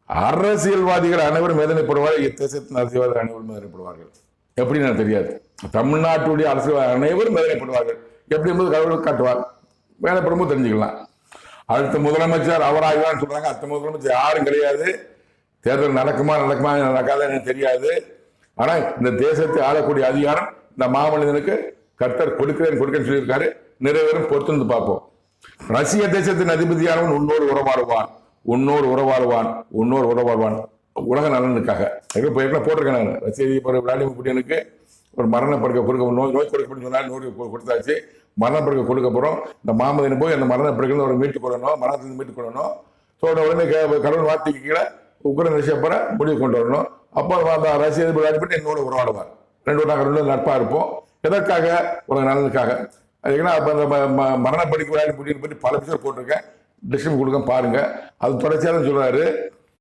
அரசியல்வாதிகள் அனைவரும் வேதனைப்படுவார்கள், இத்தேசத்தின் அரசியல்வாதிகள் அனைவரும் வேதனைப்படுவார்கள். எப்படி எனக்கு தெரியாது. தமிழ்நாட்டுடைய அரசியல்வாதி அனைவரும் வேதனைப்படுவார்கள். எப்படி என்பது கடவுள் காட்டுவார். வேதனைப்படும்போது தெரிஞ்சுக்கலாம். அடுத்த முதலமைச்சர் அவராகதான் சொல்றாங்க. அடுத்த முதலமைச்சர் யாரும் கிடையாது. தேர்தல் நடக்குமா நடக்காத எனக்கு தெரியாது. ஆனா இந்த தேசத்தை ஆளக்கூடிய அதிகாரம் இந்த மாமனிதனுக்கு கர்த்தர் கொடுக்கிறேன்னு சொல்லியிருக்காரு. நிறைவேறும் பொறுத்து பார்ப்போம். ரஷ்ய தேசத்தின் அதிபதியானவன் உன்னோடு உறவாடுவான் உலக நலனுக்காக போட்டிருக்கேன். ரஷ்ய அதிபர் விளாடிமிர் புட்டினுக்கு ஒரு மரணப்படுக்க கொடுக்க நோய் கொடுக்க சொன்னால் நோய் கொடுத்தாச்சு. மரணப்படுக்க கொடுக்க போறோம். இந்த மாமதினை போய் அந்த மரணப்படுக்க ஒரு மீட்டு கொள்ளணும், மரணத்திலிருந்து மீட்டு கொள்ளணும். சொன்ன உடனே கடவுள் வார்த்தைக்கு கீழே உக்ரைன் ரஷ்யா போற முடிவு கொண்டு வரணும். அப்போ அந்த ரஷ்ய அதிபர் விளாடிமிட்டு என்னோட உறவாடுவார். ரெண்டு நட்பா இருப்போம். எதற்காக? உலக நலனுக்காக. அதுக்குன்னா அப்ப அந்த மரணப்படுக்க விளையாடி பற்றி பல விஷயம் போட்டிருக்கேன். டிஸ்கிரிப்ஷன் கொடுக்க பாருங்க. அது தொடர்ச்சியாக சொல்றாரு.